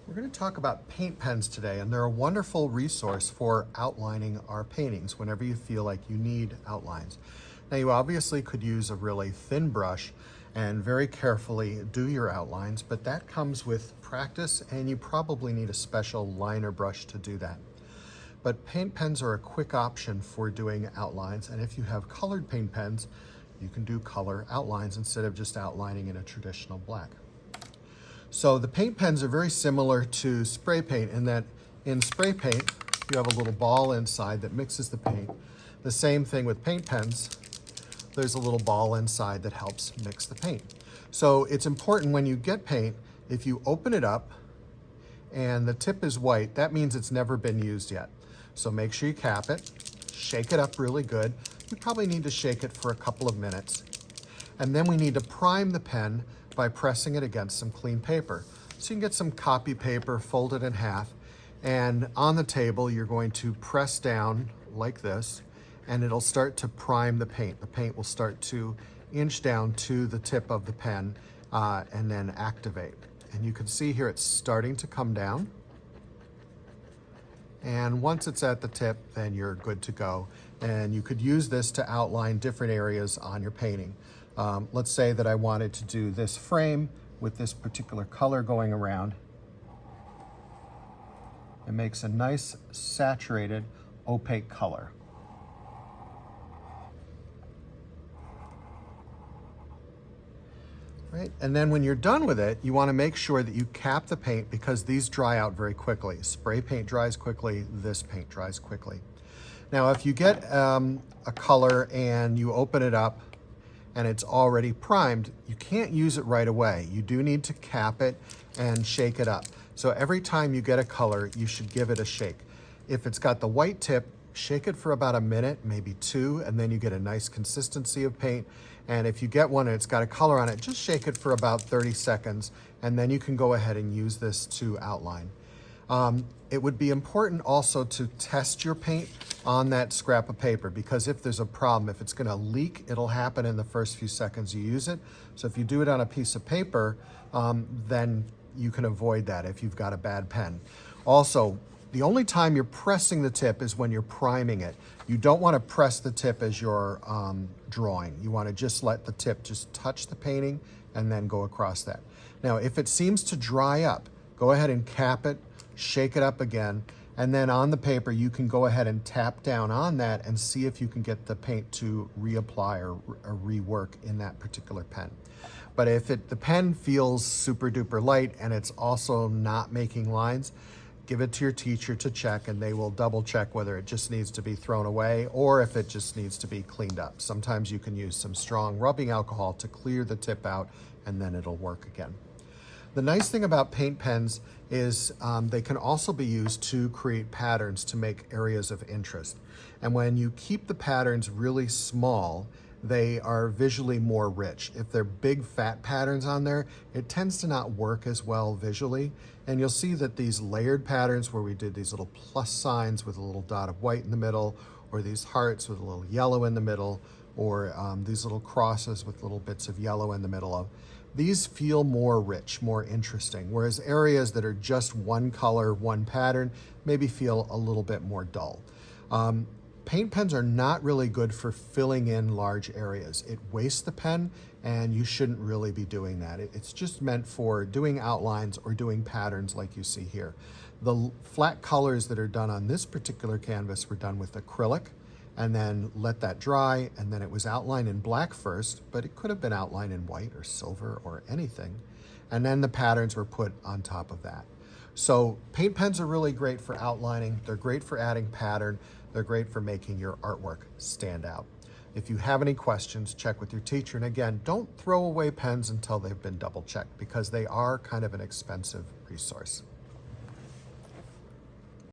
We're going to talk about paint pens today, and they're a wonderful resource for outlining our paintings whenever you feel like you need outlines. Now, you obviously could use a really thin brush and very carefully do your outlines, but that comes with practice, and you probably need a special liner brush to do that. But paint pens are a quick option for doing outlines, and if you have colored paint pens, you can do color outlines instead of just outlining in a traditional black. So the paint pens are very similar to spray paint in that in spray paint, you have a little ball inside that mixes the paint. The same thing with paint pens, there's a little ball inside that helps mix the paint. So it's important when you get paint, if you open it up and the tip is white, that means it's never been used yet. So make sure you cap it, shake it up really good. You probably need to shake it for a couple of minutes. And then we need to prime the pen by pressing it against some clean paper. So you can get some copy paper, fold it in half, and on the table you're going to press down like this, and it'll start to prime the paint. The paint will start to inch down to the tip of the pen and then activate. And you can see here it's starting to come down. And once it's at the tip, then you're good to go. And you could use this to outline different areas on your painting. Let's say that I wanted to do this frame with this particular color going around. It makes a nice saturated opaque color. Right? And then when you're done with it, you want to make sure that you cap the paint because these dry out very quickly. Spray paint dries quickly, this paint dries quickly. Now if you get a color and you open it up and it's already primed, you can't use it right away. You do need to cap it and shake it up. So every time you get a color, you should give it a shake. If it's got the white tip, shake it for about a minute, maybe two, and then you get a nice consistency of paint. And if you get one and it's got a color on it, just shake it for about 30 seconds, and then you can go ahead and use this to outline. It would be important also to test your paint on that scrap of paper, because if there's a problem, if it's gonna leak, it'll happen in the first few seconds you use it. So if you do it on a piece of paper, then you can avoid that if you've got a bad pen. Also, the only time you're pressing the tip is when you're priming it. You don't want to press the tip as you're drawing. You want to just let the tip just touch the painting and then go across that. Now, if it seems to dry up, go ahead and cap it, shake it up again, and then on the paper, you can go ahead and tap down on that and see if you can get the paint to reapply or rework in that particular pen. But if the pen feels super duper light and it's also not making lines, give it to your teacher to check, and they will double check whether it just needs to be thrown away or if it just needs to be cleaned up. Sometimes you can use some strong rubbing alcohol to clear the tip out, and then it'll work again. The nice thing about paint pens is they can also be used to create patterns to make areas of interest. And when you keep the patterns really small, they are visually more rich. If they're big fat patterns on there, it tends to not work as well visually. And you'll see that these layered patterns where we did these little plus signs with a little dot of white in the middle, or these hearts with a little yellow in the middle, or these little crosses with little bits of yellow in the middle of, these feel more rich, more interesting. Whereas areas that are just one color, one pattern, maybe feel a little bit more dull. Paint pens are not really good for filling in large areas. It wastes the pen, and you shouldn't really be doing that. It's just meant for doing outlines or doing patterns like you see here. The flat colors that are done on this particular canvas were done with acrylic, and then let that dry, and then it was outlined in black first, but it could have been outlined in white or silver or anything. And then the patterns were put on top of that. So paint pens are really great for outlining. They're great for adding pattern. They're great for making your artwork stand out. If you have any questions, check with your teacher. And again, don't throw away pens until they've been double checked, because they are kind of an expensive resource.